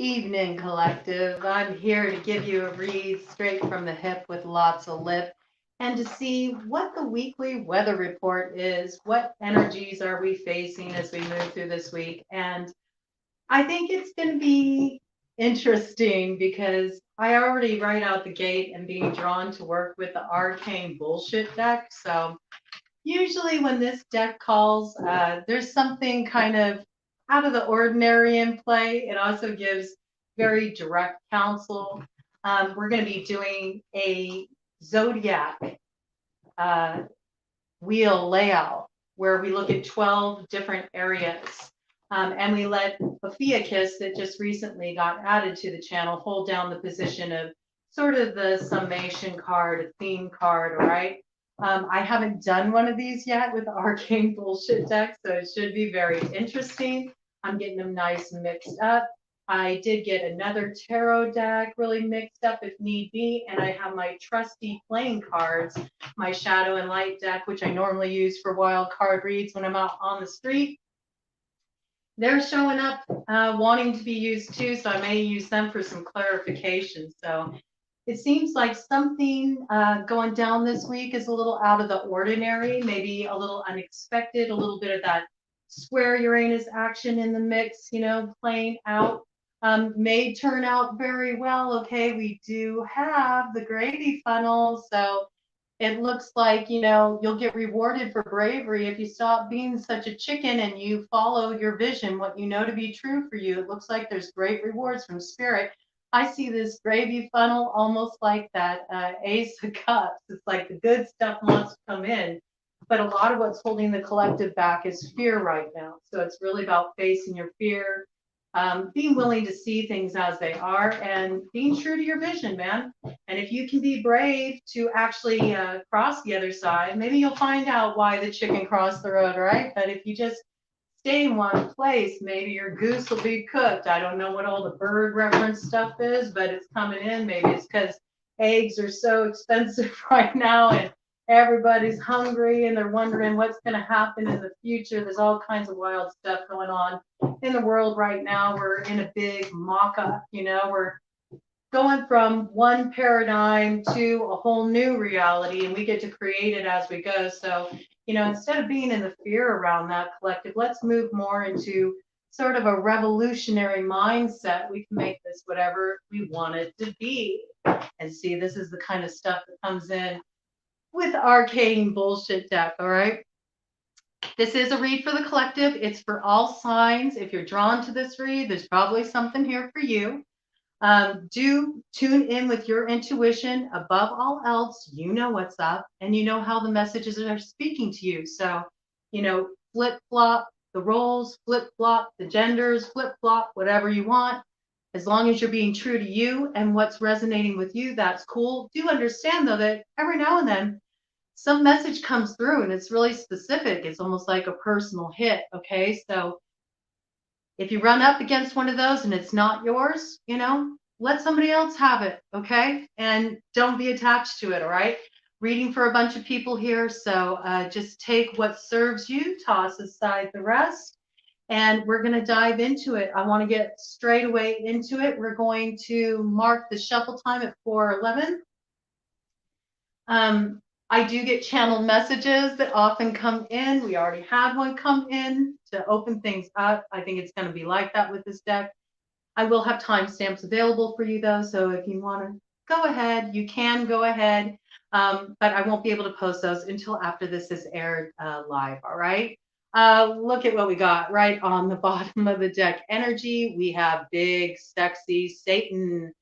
evening, collective. I'm here to give you a read straight from the hip with lots of lip and to see what the weekly weather report is. What energies are we facing as we move through this week? And I think it's going to be interesting because I already right out the gate am being drawn to work with the arcane bullshit deck. So usually when this deck calls, there's something kind of out of the ordinary in play. It also gives very direct counsel. We're going to be doing a zodiac uh, wheel layout where we look at 12 different areas. And we let Ophiuchus, that just recently got added to the channel, hold down the position of sort of the summation card, a theme card, all right? I haven't done one of these yet with the arcane bullshit deck, so it should be very interesting. I'm getting them nice and mixed up. I did get another tarot deck really mixed up if need be, and I have my trusty playing cards, my shadow and light deck, which I normally use for wild card reads when I'm out on the street. They're showing up wanting to be used too, so I may use them for some clarification. So it seems like something going down this week is a little out of the ordinary, maybe a little unexpected, a little bit of that square Uranus action in the mix, playing out. May turn out very well. Okay, we do have the gravy funnel, so it looks like, you'll get rewarded for bravery if you stop being such a chicken and you follow your vision, what you know to be true for you. It looks like there's great rewards from spirit. I see this gravy funnel almost like that Ace of Cups. It's like the good stuff wants to come in, but a lot of what's holding the collective back is fear right now. So it's really about facing your fear, being willing to see things as they are, and being true to your vision, man. And if you can be brave to actually cross the other side, maybe you'll find out why the chicken crossed the road, right? But if you just stay in one place, maybe your goose will be cooked. I don't know what all the bird reference stuff is, but it's coming in. Maybe it's because eggs are so expensive right now and everybody's hungry and they're wondering what's going to happen in the future. There's all kinds of wild stuff going on in the world right now. We're in a big mock-up, we're going from one paradigm to a whole new reality, and we get to create it as we go. So, instead of being in the fear around that collective, let's move more into sort of a revolutionary mindset. We can make this whatever we want it to be. And see, this is the kind of stuff that comes in with arcane bullshit deck, all right? This is a read for the collective. It's for all signs. If you're drawn to this read, there's probably something here for you. Do tune in with your intuition. Above all else, you know what's up and you know how the messages are speaking to you. So, flip-flop the roles, flip-flop the genders, flip-flop whatever you want. As long as you're being true to you and what's resonating with you, that's cool. Do understand, though, that every now and then some message comes through and it's really specific. It's almost like a personal hit, okay? So if you run up against one of those and it's not yours, let somebody else have it, okay? And don't be attached to it, all right? Reading for a bunch of people here, so just take what serves you, toss aside the rest, and we're going to dive into it. I want to get straight away into it. We're going to mark the shuffle time at 4:11. I do get channeled messages that often come in. We already had one come in to open things up. I think it's going to be like that with this deck. I will have timestamps available for you, though, so if you want to go ahead, you can go ahead, but I won't be able to post those until after this is aired live, all right? Look at what we got right on the bottom of the deck. Energy, we have big, sexy Satan.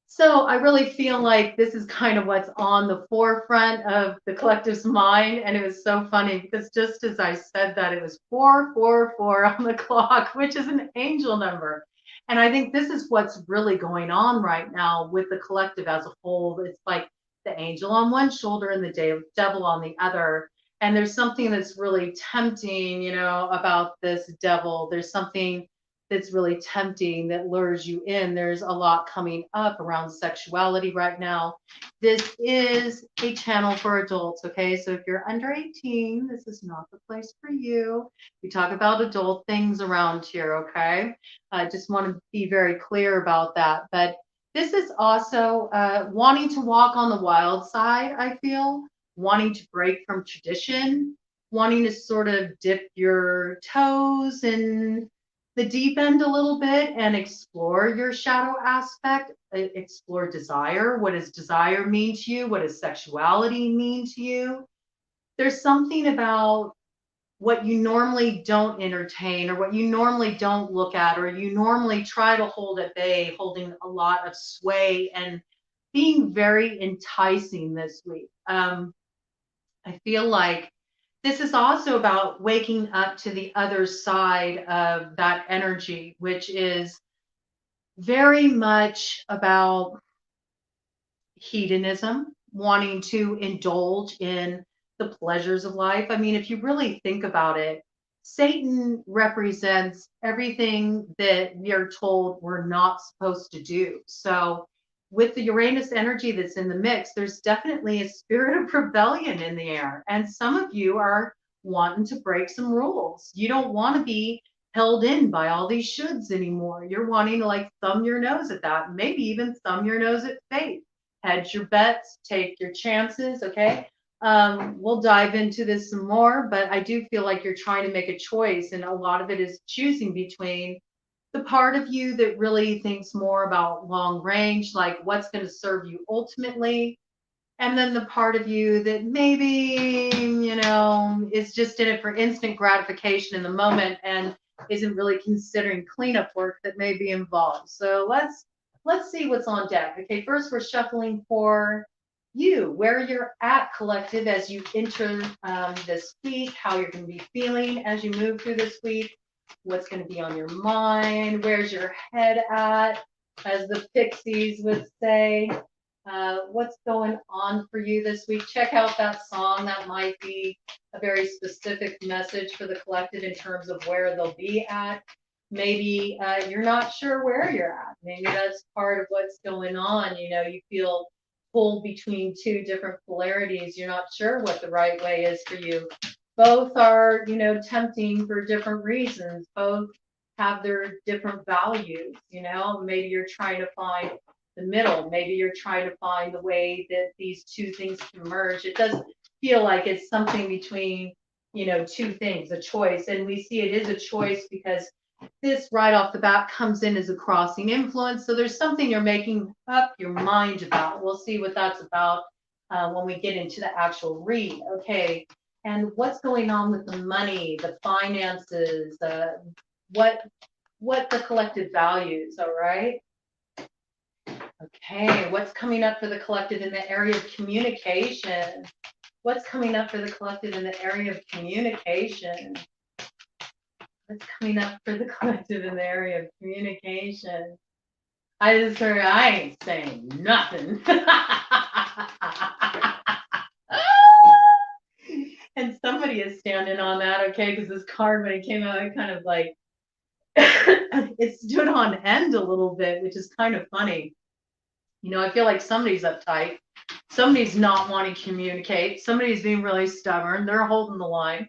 So I really feel like this is kind of what's on the forefront of the collective's mind. And it was so funny because just as I said that, it was 444 on the clock, which is an angel number. And I think this is what's really going on right now with the collective as a whole. It's like the angel on one shoulder and the devil on the other. And there's something that's really tempting, about this devil. There's something that's really tempting, that lures you in. There's a lot coming up around sexuality right now. This is a channel for adults, okay? So if you're under 18, this is not the place for you. We talk about adult things around here, okay? I just want to be very clear about that. But this is also wanting to walk on the wild side, I feel, wanting to break from tradition, wanting to sort of dip your toes in the deep end a little bit and explore your shadow aspect, explore desire. What does desire mean to you? What does sexuality mean to you? There's something about what you normally don't entertain, or what you normally don't look at, or you normally try to hold at bay, holding a lot of sway and being very enticing this week. I feel like this is also about waking up to the other side of that energy, which is very much about hedonism, wanting to indulge in the pleasures of life. I mean, if you really think about it, Satan represents everything that we are told we're not supposed to do. So, with the Uranus energy that's in the mix, there's definitely a spirit of rebellion in the air. And some of you are wanting to break some rules. You don't want to be held in by all these shoulds anymore. You're wanting to like thumb your nose at that, maybe even thumb your nose at fate. Hedge your bets, take your chances, okay? We'll dive into this some more, but I do feel like you're trying to make a choice, and a lot of it is choosing between the part of you that really thinks more about long range, like what's going to serve you ultimately, and then the part of you that maybe, is just in it for instant gratification in the moment and isn't really considering cleanup work that may be involved. So let's see what's on deck. Okay, first we're shuffling for you, where you're at, collective, as you enter this week, how you're going to be feeling as you move through this week, what's going to be on your mind, where's your head at, as the pixies would say. What's going on for you this week? Check out that song. That might be a very specific message for the collective in terms of where they'll be at. Maybe you're not sure where you're at. Maybe that's part of what's going on. You feel pulled between two different polarities. You're not sure what the right way is for you. Both are, tempting for different reasons. Both have their different values. Maybe you're trying to find the middle. Maybe you're trying to find the way that these two things can merge. It does feel like it's something between, two things, a choice. And we see it is a choice because this right off the bat comes in as a crossing influence. So there's something you're making up your mind about. We'll see what that's about when we get into the actual read. Okay. And what's going on with the money, the finances, what the collective values, all right? Okay, what's coming up for the collective in the area of communication? What's coming up for the collective in the area of communication? What's coming up for the collective in the area of communication? I just heard, I ain't saying nothing. And somebody is standing on that, okay, because this card, when it came out, it kind of like, it stood on end a little bit, which is kind of funny. I feel like somebody's uptight. Somebody's not wanting to communicate. Somebody's being really stubborn. They're holding the line.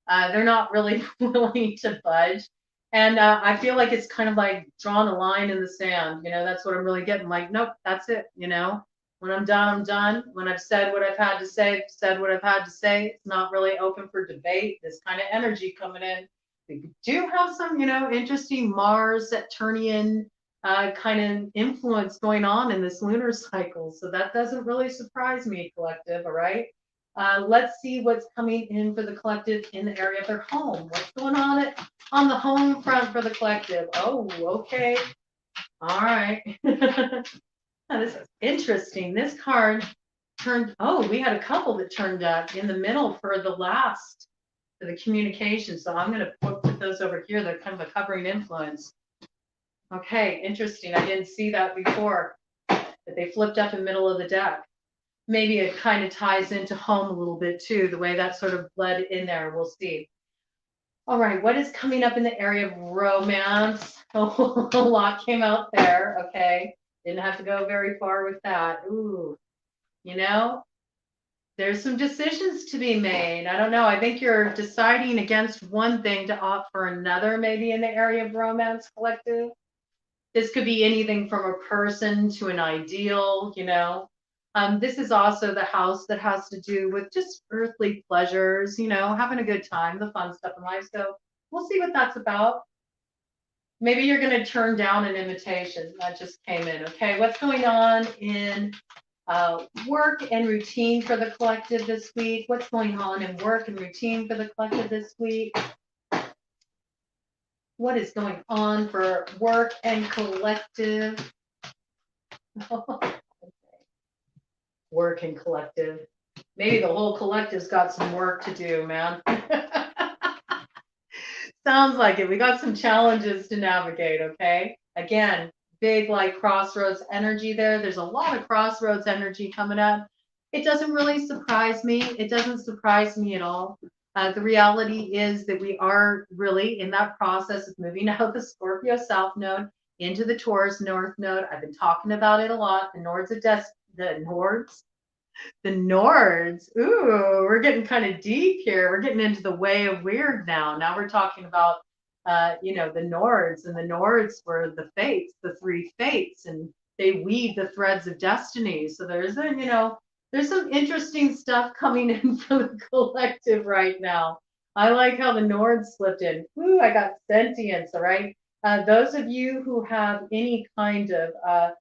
They're not really willing to budge. And I feel like it's kind of like drawing a line in the sand. That's what I'm really getting. Like, nope, that's it. When I'm done, I'm done. When I've said what I've had to say, I've said what I've had to say. It's not really open for debate. This kind of energy coming in. We do have some, interesting Mars, Saturnian kind of influence going on in this lunar cycle. So that doesn't really surprise me, collective, all right? Let's see what's coming in for the collective in the area of their home. What's going on the home front for the collective? Oh, okay. All right. This is interesting. This card turned, we had a couple that turned up in the middle for the communication. So I'm going to put those over here. They're kind of a covering influence. Okay, interesting. I didn't see that before, that they flipped up in the middle of the deck. Maybe it kind of ties into home a little bit too, the way that sort of bled in there. We'll see. All right, what is coming up in the area of romance? A lot came out there, okay? Didn't have to go very far with that. Ooh, you know, there's some decisions to be made. I don't know. I think you're deciding against one thing to opt for another, maybe in the area of romance collective. This could be anything from a person to an ideal, you know. This is also the house that has to do with just earthly pleasures, you know, having a good time, the fun stuff in life. So we'll see what that's about. Maybe you're going to turn down an invitation that just came in. Okay, what's going on in work and routine for the collective this week? What's going on in work and routine for the collective this week? What is going on for work and collective? Work and collective. Maybe the whole collective's got some work to do, man. Sounds like it. We got some challenges to navigate, okay? Again, big like crossroads energy there. There's a lot of crossroads energy coming up. It doesn't really surprise me. It doesn't surprise me at all. The reality is that we are really in that process of moving out the Scorpio South Node into the Taurus North Node. I've been talking about it a lot. The Nords. Ooh, we're getting kind of deep here. We're getting into the way of weird now. Now we're talking about, the Nords, and the Nords were the fates, the three fates, and they weave the threads of destiny. So there's some interesting stuff coming in for the collective right now. I like how the Nords slipped in. Ooh, I got sentience. All right. Those of you who have any kind of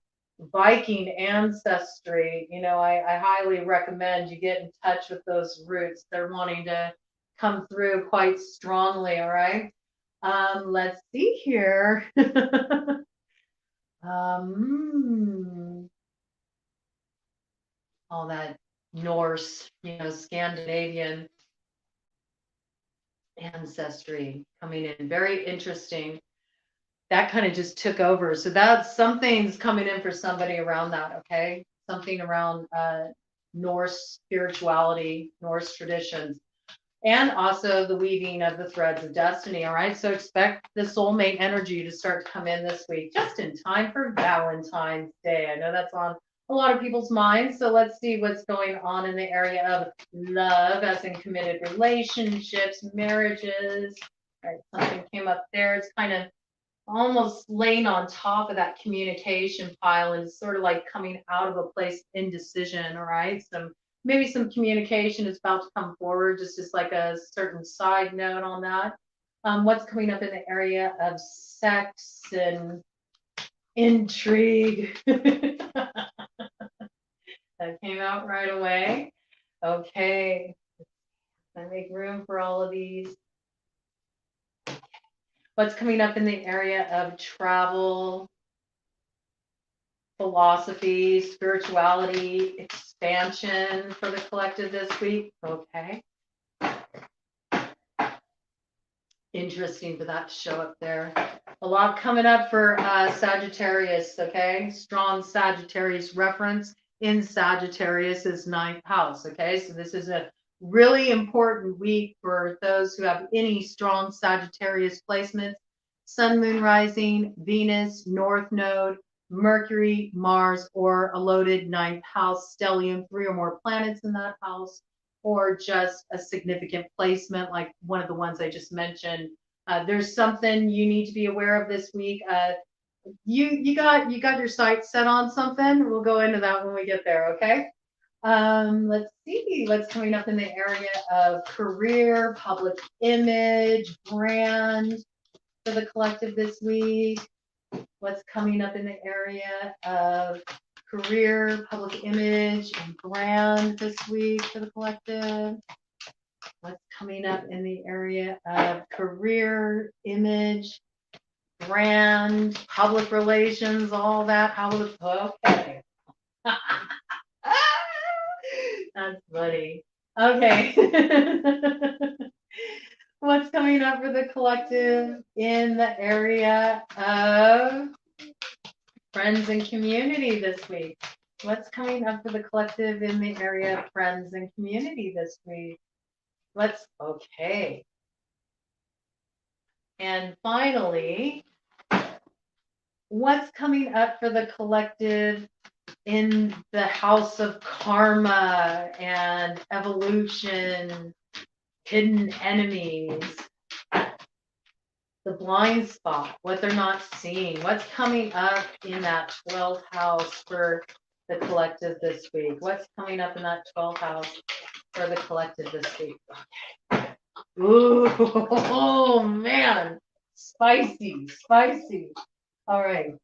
Viking ancestry, I highly recommend you get in touch with those roots. They're wanting to come through quite strongly, all right? Let's see here. All that Norse, Scandinavian ancestry coming in. Very interesting. That kind of just took over. So that's something's coming in for somebody around that, okay? Something around Norse spirituality, Norse traditions, and also the weaving of the threads of destiny, all right? So expect the soulmate energy to start to come in this week, just in time for Valentine's Day. I know that's on a lot of people's minds. So let's see what's going on in the area of love, as in committed relationships, marriages. All right, something came up there. It's kind of almost laying on top of that communication pile and sort of like coming out of a place of indecision, all right? Maybe some communication is about to come forward, just as like a certain side note on that. What's coming up in the area of sex and intrigue? That came out right away. Okay, I make room for all of these. What's coming up in the area of travel, philosophy, spirituality, expansion for the collective this week? Okay. Interesting for that to show up there. A lot coming up for Sagittarius, okay? Strong Sagittarius reference in Sagittarius's ninth house, okay? So this is a really important week for those who have any strong Sagittarius placements. Sun, Moon, Rising, Venus, North Node, Mercury, Mars, or a loaded ninth house stellium, 3 or more planets in that house, or just a significant placement like one of the ones I just mentioned. There's something you need to be aware of this week. You got your sights set on something. We'll go into that when we get there, okay? Let's see what's coming up in the area of career, public image, brand for the collective this week. What's coming up in the area of career, public image, and brand this week for the collective? What's coming up in the area of career, image, brand, public relations, all that? Okay. That's funny. Okay. What's coming up for the collective in the area of friends and community this week? What's coming up for the collective in the area of friends and community this week? Okay. And finally, what's coming up for the collective in the house of karma and evolution, hidden enemies, the blind spot, what they're not seeing, what's coming up in that 12th house for the collective this week? What's coming up in that 12th house for the collective this week? Okay. Ooh, oh man, spicy, spicy. All right.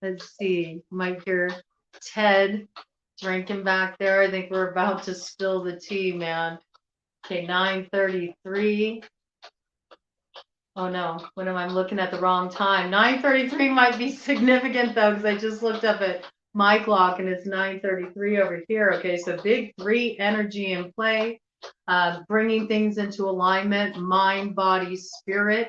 Let's see. Might hear Ted drinking back there. I think we're about to spill the tea, man. Okay, 9:33. Oh no, what am I looking at the wrong time? 9:33 might be significant though, because I just looked up at my clock and it's 9:33 over here. Okay, so big 3 energy in play, bringing things into alignment, mind, body, spirit.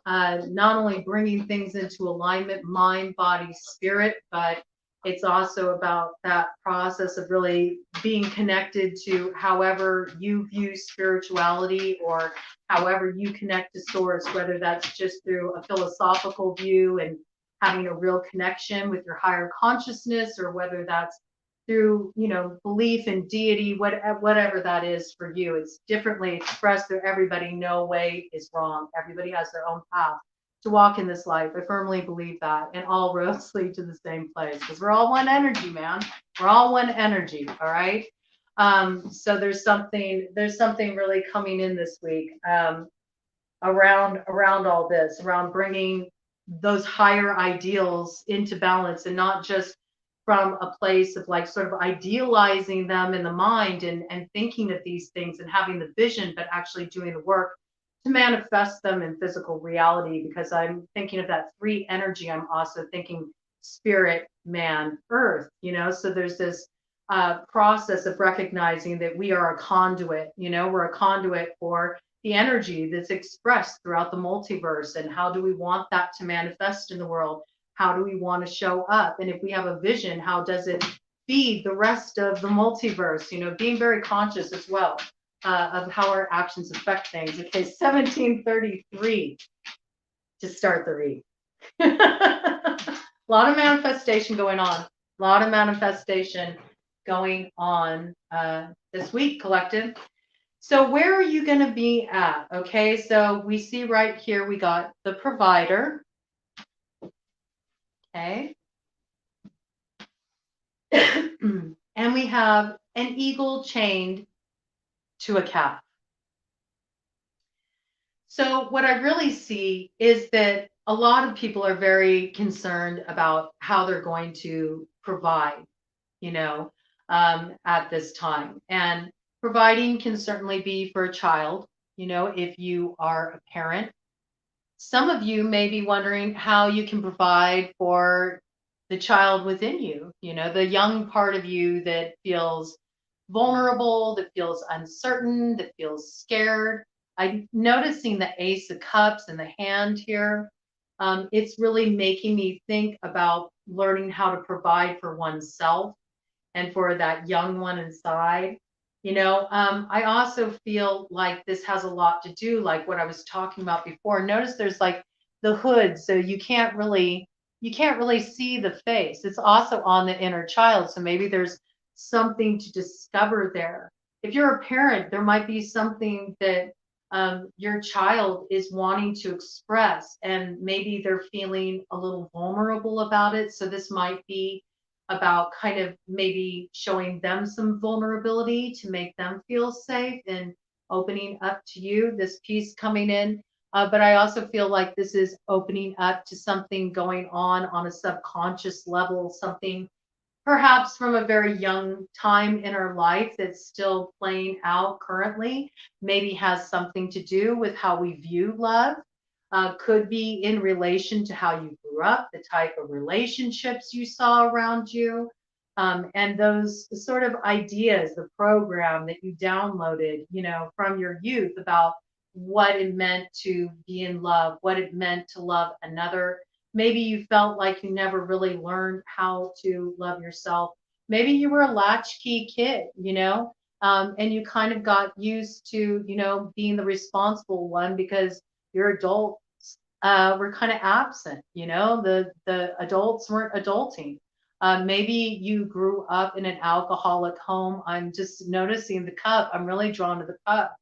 Not only bringing things into alignment, mind, body, spirit, but it's also about that process of really being connected to however you view spirituality or however you connect to source, whether that's just through a philosophical view and having a real connection with your higher consciousness, or whether that's through, belief in deity, whatever that is for you. It's differently expressed through everybody. No way is wrong. Everybody has their own path to walk in this life. I firmly believe that. And all roads lead to the same place, because we're all one energy, man. We're all one energy. All right. So there's something really coming in this week, around all this, around bringing those higher ideals into balance, and not just from a place of like sort of idealizing them in the mind and thinking of these things and having the vision, but actually doing the work to manifest them in physical reality. Because I'm thinking of that 3 energy. I'm also thinking spirit, man, earth, so there's this process of recognizing that we are a conduit, we're a conduit for the energy that's expressed throughout the multiverse. And how do we want that to manifest in the world? How do we want to show up? And if we have a vision, how does it feed the rest of the multiverse? Being very conscious as well of how our actions affect things. Okay, 1733 to start the read. A lot of manifestation going on. A lot of manifestation going on this week, collective. So where are you going to be at? Okay, so we see right here we got the provider. Okay. And we have an eagle chained to a calf. So what I really see is that a lot of people are very concerned about how they're going to provide, at this time. And providing can certainly be for a child, if you are a parent. Some of you may be wondering how you can provide for the child within you, the young part of you that feels vulnerable, that feels uncertain, that feels scared. I'm noticing the Ace of Cups in the hand here. It's really making me think about learning how to provide for oneself and for that young one inside. I also feel like this has a lot to do, like what I was talking about before. Notice there's like the hood, so you can't really see the face. It's also on the inner child, so maybe there's something to discover there. If you're a parent, there might be something that your child is wanting to express, and maybe they're feeling a little vulnerable about it. So this might be about kind of maybe showing them some vulnerability to make them feel safe and opening up to you, this piece coming in. But I also feel like this is opening up to something going on a subconscious level, something perhaps from a very young time in our life that's still playing out currently, maybe has something to do with how we view love. Could be in relation to how you grew up, the type of relationships you saw around you, and those sort of ideas, the program that you downloaded, from your youth about what it meant to be in love, what it meant to love another. Maybe you felt like you never really learned how to love yourself. Maybe you were a latchkey kid, and you kind of got used to, being the responsible one because your adults were kind of absent. The adults weren't adulting. Maybe you grew up in an alcoholic home. I'm just noticing the cup. I'm really drawn to the cup.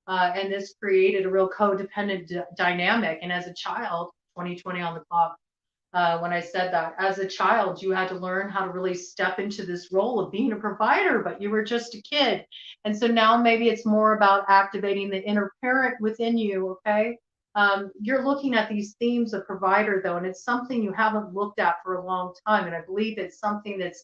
And this created a real codependent dynamic. And as a child, 2020 on the clock, when I said that, as a child, you had to learn how to really step into this role of being a provider, but you were just a kid. And so now maybe it's more about activating the inner parent within you, okay? You're looking at these themes of provider, though, and it's something you haven't looked at for a long time. And I believe it's something that's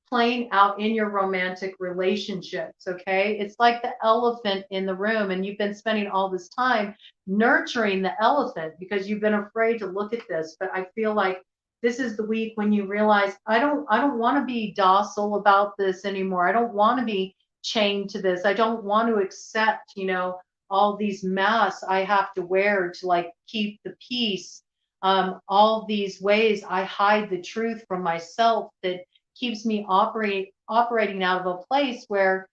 playing out in your romantic relationships, okay? It's like the elephant in the room, and you've been spending all this time nurturing the elephant because you've been afraid to look at this. But I feel like this is the week when you realize I don't want to be docile about this anymore. I don't want to be chained to this. I don't want to accept, all these masks I have to wear to like keep the peace. All these ways I hide the truth from myself that keeps me operating out of a place where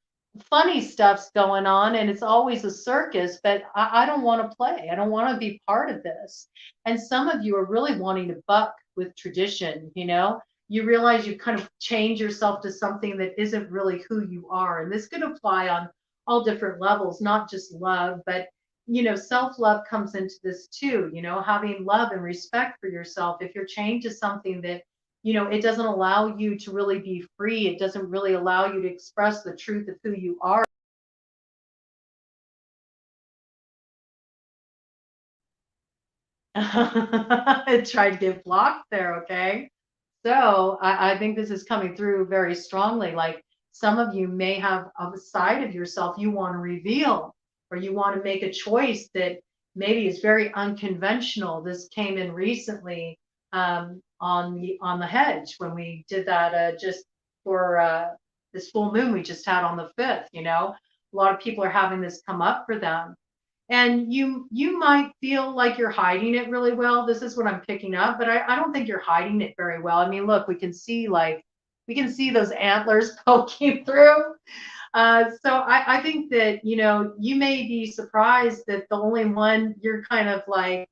funny stuff's going on and it's always a circus, but I don't want to play. I don't want to be part of this. And some of you are really wanting to buck with tradition. You realize you kind of change yourself to something that isn't really who you are. And this could apply on all different levels, not just love, but self-love comes into this too, having love and respect for yourself. If you're chained to something that it doesn't allow you to really be free. It doesn't really allow you to express the truth of who you are. It tried to get blocked there, okay? So I think this is coming through very strongly. Like some of you may have a side of yourself you want to reveal, or you want to make a choice that maybe is very unconventional. This came in recently on the hedge when we did that just for this full moon we just had on the 5th. A lot of people are having this come up for them, and you might feel like you're hiding it really well. This is what I'm picking up, but I don't think you're hiding it very well. I mean, look, we can see those antlers poking through. So I think that you may be surprised that the only one you're kind of like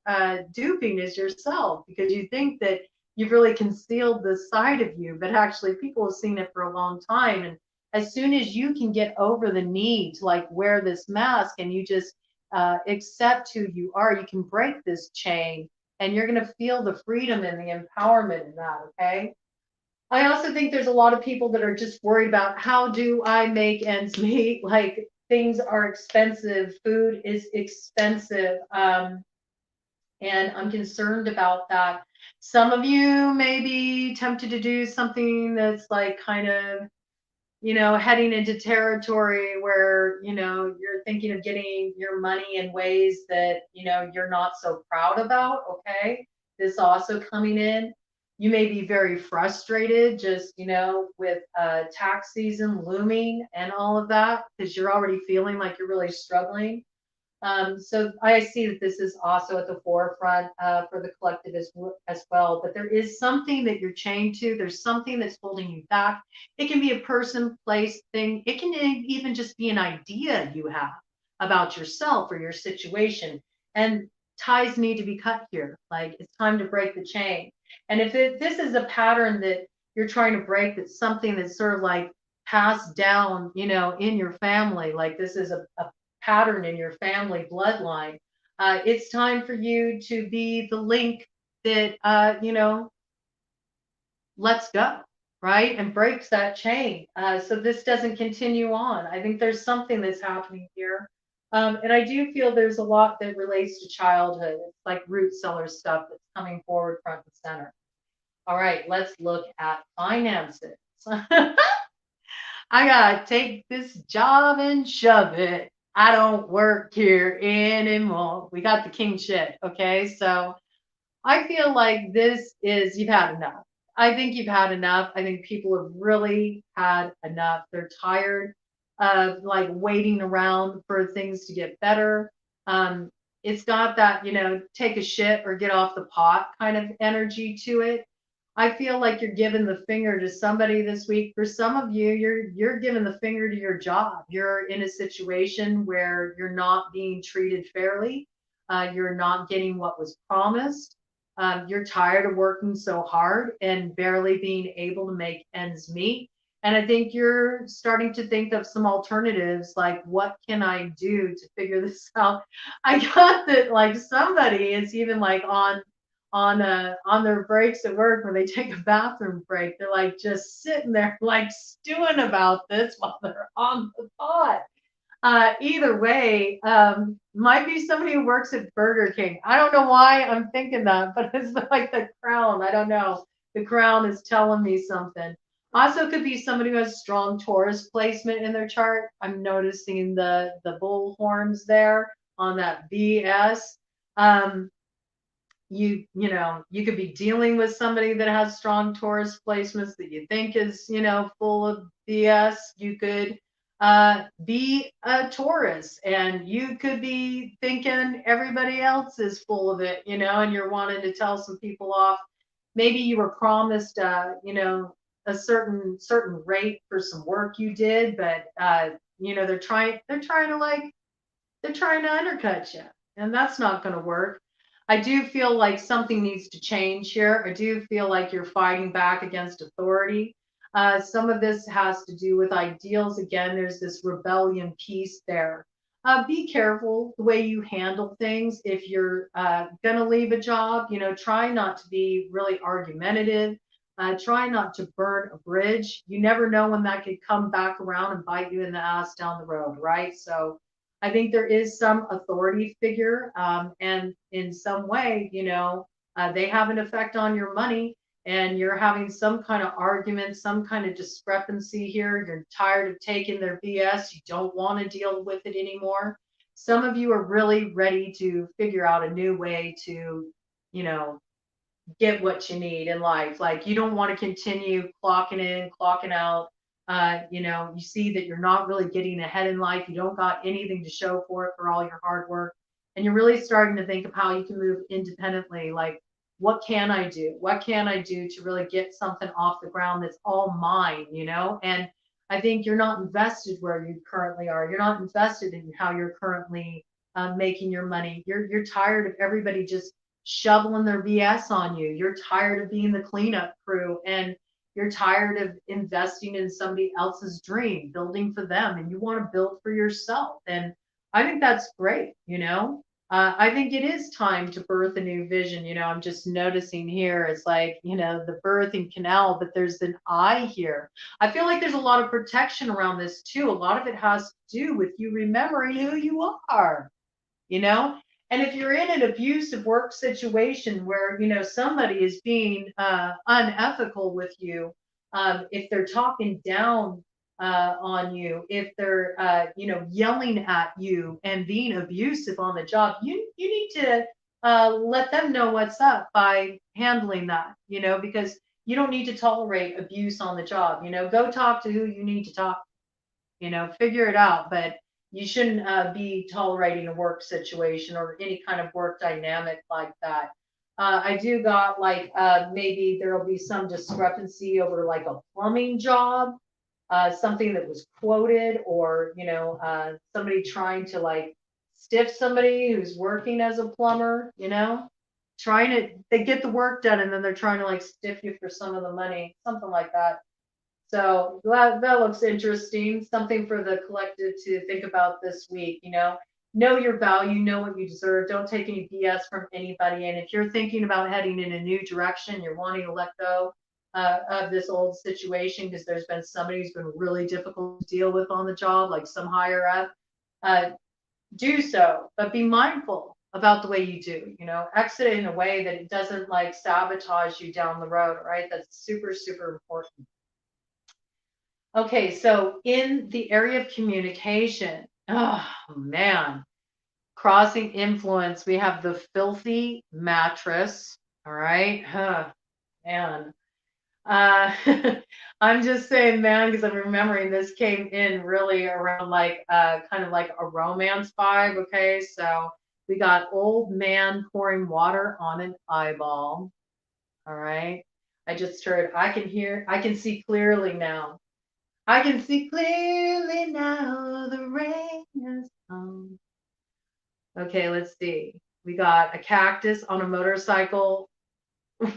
duping is yourself, because you think that you've really concealed this side of you, but actually people have seen it for a long time. And as soon as you can get over the need to like wear this mask and you just accept who you are, you can break this chain, and you're going to feel the freedom and the empowerment in that, okay? I also think there's a lot of people that are just worried about, how do I make ends meet? Like things are expensive, food is expensive, and I'm concerned about that. Some of you may be tempted to do something that's like kind of heading into territory where, you're thinking of getting your money in ways that, you're not so proud about. Okay. This also coming in. You may be very frustrated just, with tax season looming and all of that, because you're already feeling like you're really struggling. So I see that this is also at the forefront for the collective as well. But there is something that you're chained to. There's something that's holding you back. It can be a person, place, thing. It can even just be an idea you have about yourself or your situation. And ties need to be cut here. Like it's time to break the chain. And if this is a pattern that you're trying to break, that's something that's sort of like passed down, in your family, like this is a pattern in your family bloodline, it's time for you to be the link that lets go, right, and breaks that chain, so this doesn't continue on. I think there's something that's happening here, and I do feel there's a lot that relates to childhood. It's like root cellar stuff that's coming forward front and center. All right, let's look at finances. I gotta take this job and shove it. I don't work here anymore. We got the king shit. Okay. So I feel like you've had enough. I think you've had enough. I think people have really had enough. They're tired of like waiting around for things to get better. It's got that, take a shit or get off the pot kind of energy to it. I feel like you're giving the finger to somebody this week. For some of you, you're giving the finger to your job. You're in a situation where you're not being treated fairly. You're not getting what was promised. You're tired of working so hard and barely being able to make ends meet. And I think you're starting to think of some alternatives, like what can I do to figure this out? I got that like somebody is even like on their breaks at work when they take a bathroom break. They're like just sitting there like stewing about this while they're on the pot. Either way, might be somebody who works at Burger King. I don't know why I'm thinking that, but it's like the crown. I don't know. The crown is telling me something. Also, could be somebody who has strong Taurus placement in their chart. I'm noticing the bull horns there on that BS. Um, you could be dealing with somebody that has strong Taurus placements that you think is full of BS. You could be a Taurus and you could be thinking everybody else is full of it, and you're wanting to tell some people off. Maybe you were promised a certain rate for some work you did, but they're trying to undercut you, and that's not going to work. I do feel like something needs to change here. I do feel like you're fighting back against authority. Some of this has to do with ideals. Again, there's this rebellion piece there. Be careful the way you handle things. If you're going to leave a job, try not to be really argumentative. Try not to burn a bridge. You never know when that could come back around and bite you in the ass down the road, right? So I think there is some authority figure, and in some way, they have an effect on your money, and you're having some kind of argument, some kind of discrepancy here. You're tired of taking their BS. You don't want to deal with it anymore. Some of you are really ready to figure out a new way to, you know, get what you need in life. Like you don't want to continue clocking in, clocking out. You see that you're not really getting ahead in life. You don't got anything to show for it for all your hard work. And you're really starting to think of how you can move independently. Like, what can I do? What can I do to really get something off the ground that's all mine? And I think you're not invested where you currently are. You're not invested in how you're currently making your money. You're tired of everybody just shoveling their BS on you. You're tired of being the cleanup crew, and you're tired of investing in somebody else's dream, building for them, and you want to build for yourself. And I think that's great. I think it is time to birth a new vision. I'm just noticing here, it's like, the birthing canal, but there's an eye here. I feel like there's a lot of protection around this too. A lot of it has to do with you remembering who you are, you know? And if you're in an abusive work situation where, somebody is being unethical with you, if they're talking down on you, if they're, yelling at you and being abusive on the job, you need to let them know what's up by handling that, because you don't need to tolerate abuse on the job. Go talk to who you need to talk, figure it out. But you shouldn't be tolerating a work situation or any kind of work dynamic like that. I do got like maybe there will be some discrepancy over like a plumbing job, something that was quoted, or somebody trying to like stiff somebody who's working as a plumber, trying to they get the work done and then they're trying to like stiff you for some of the money, something like that. So that looks interesting. Something for the collective to think about this week. Know your value, know what you deserve. Don't take any BS from anybody. And if you're thinking about heading in a new direction, you're wanting to let go of this old situation because there's been somebody who's been really difficult to deal with on the job, like some higher up, do so. But be mindful about the way you do. Exit it in a way that it doesn't like sabotage you down the road. Right? That's super, super important. Okay, so in the area of communication, oh man, crossing influence, we have the filthy mattress. All right, man. I'm just saying, man, because I'm remembering this came in really around like kind of like a romance vibe. Okay, so we got old man pouring water on an eyeball. All right, I just heard, I can see clearly now. I can see clearly now the rain has come. Okay, let's see. We got a cactus on a motorcycle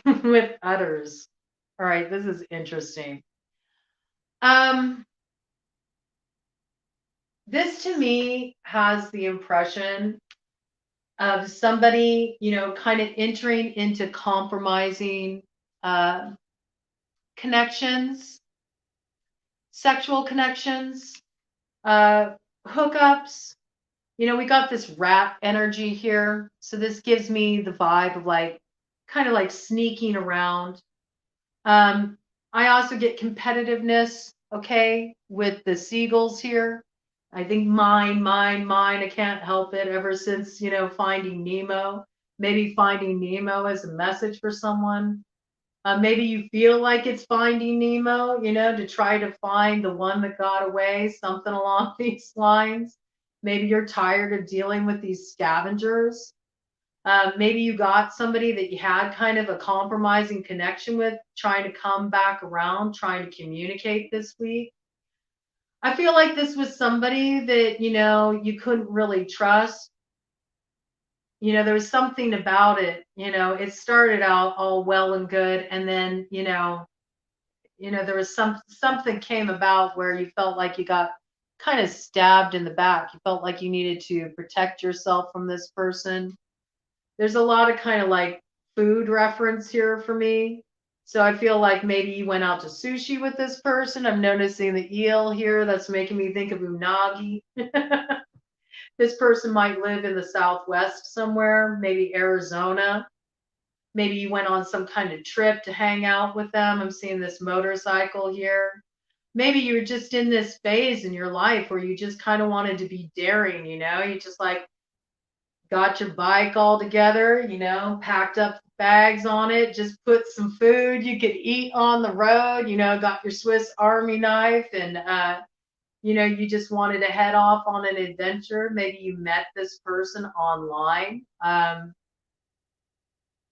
with udders. All right, this is interesting. Um, this to me has the impression of somebody, kind of entering into compromising uh, connections, sexual connections, uh, hookups. We got this rat energy here. So this gives me the vibe of like, kind of like sneaking around. Um, I also get competitiveness, okay, with the seagulls here. I think mine, mine, mine. I can't help it ever since, finding Nemo. Maybe finding Nemo is a message for someone. Maybe you feel like it's finding Nemo, to try to find the one that got away, something along these lines. Maybe you're tired of dealing with these scavengers. Maybe you got somebody that you had kind of a compromising connection with, trying to come back around, trying to communicate this week. I feel like this was somebody that, you couldn't really trust. There was something about it, it started out all well and good. And then, there was something came about where you felt like you got kind of stabbed in the back. You felt like you needed to protect yourself from this person. There's a lot of kind of like food reference here for me. So I feel like maybe you went out to sushi with this person. I'm noticing the eel here. That's making me think of unagi. This person might live in the Southwest somewhere, maybe Arizona. Maybe you went on some kind of trip to hang out with them. I'm seeing this motorcycle here. Maybe you were just in this phase in your life where you just kind of wanted to be daring, you just like got your bike all together, packed up bags on it, just put some food you could eat on the road, got your Swiss Army knife and, you just wanted to head off on an adventure. Maybe you met this person online.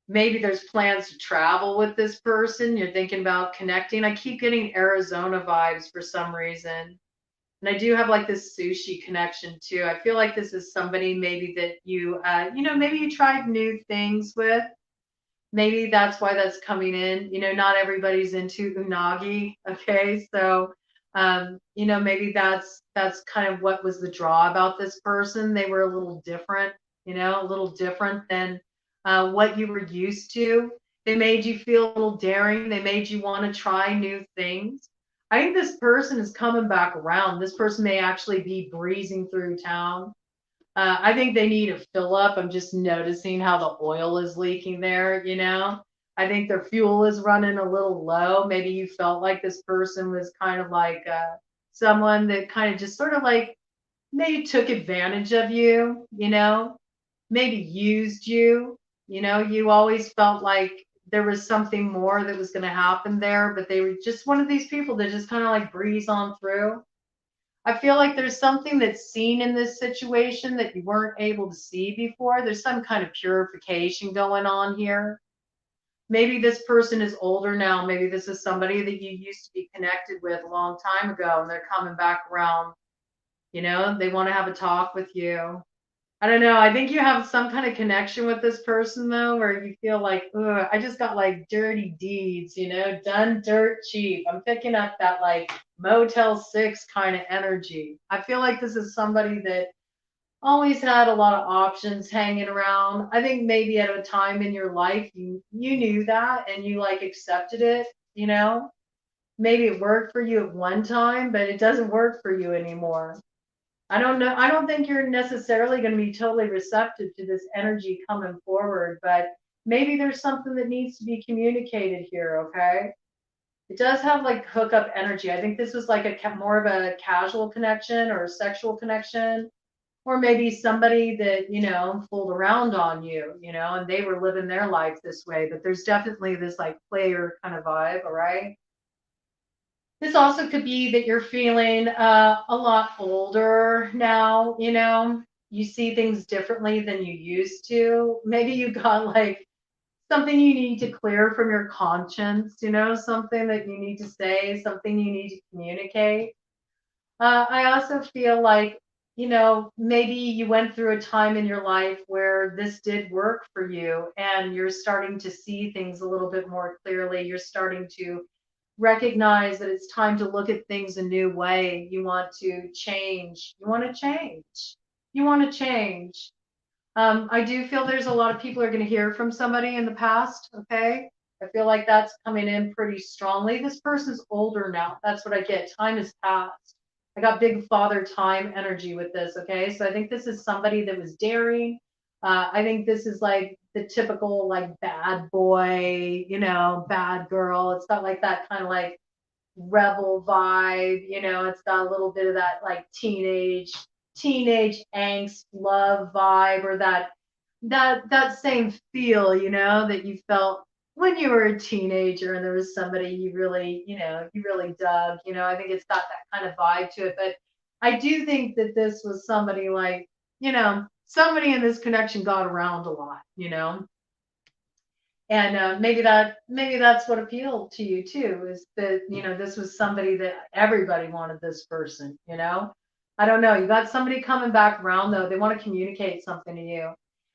Maybe there's plans to travel with this person. You're thinking about connecting. I keep getting Arizona vibes for some reason. And I do have like this sushi connection too. I feel like this is somebody maybe that maybe you tried new things with. Maybe that's why that's coming in. Not everybody's into unagi. Okay. So, maybe that's kind of what was the draw about this person. They were a little different, a little different than what you were used to. They made you feel a little daring. They made you want to try new things. I think this person is coming back around. This person may actually be breezing through town. I think they need a fill up. I'm just noticing how the oil is leaking there, I think their fuel is running a little low. Maybe you felt like this person was kind of like someone that kind of just sort of like maybe took advantage of you, maybe used you. You always felt like there was something more that was going to happen there, but they were just one of these people that just kind of like breeze on through. I feel like there's something that's seen in this situation that you weren't able to see before. There's some kind of purification going on here. Maybe this person is older now. Maybe this is somebody that you used to be connected with a long time ago and they're coming back around. They want to have a talk with you. I don't know. I think you have some kind of connection with this person though, where you feel like, ugh, I just got like dirty deeds, done dirt cheap. I'm picking up that like Motel 6 kind of energy. I feel like this is somebody that always had a lot of options hanging around. I think maybe at a time in your life you knew that and you like accepted it. Maybe it worked for you at one time, but it doesn't work for you anymore. I don't know. I don't think you're necessarily going to be totally receptive to this energy coming forward, but maybe there's something that needs to be communicated here, okay? It does have like hookup energy. I think this was like a more of a casual connection or a sexual connection, or maybe somebody that, fooled around on you, and they were living their life this way, but there's definitely this like player kind of vibe, all right? This also could be that you're feeling a lot older now, you see things differently than you used to. Maybe you got like something you need to clear from your conscience, something that you need to say, something you need to communicate. I also feel like, maybe you went through a time in your life where this did work for you and you're starting to see things a little bit more clearly. You're starting to recognize that it's time to look at things a new way. You want to change. You want to change. You want to change. I do feel there's a lot of people are going to hear from somebody in the past. Okay. I feel like that's coming in pretty strongly. This person's older now. That's what I get. Time has passed. I got big father time energy with this. Okay. So I think this is somebody that was daring. I think this is like the typical like bad boy, bad girl. It's got like that kind of like rebel vibe. It's got a little bit of that like teenage angst love vibe, or that same feel, that you felt when you were a teenager and there was somebody you really dug. I think it's got that kind of vibe to it. But I do think that this was somebody like, somebody in this connection got around a lot. And maybe that's what appealed to you too, is that this was somebody that everybody wanted this person. I don't know, you got somebody coming back around though. They want to communicate something to you,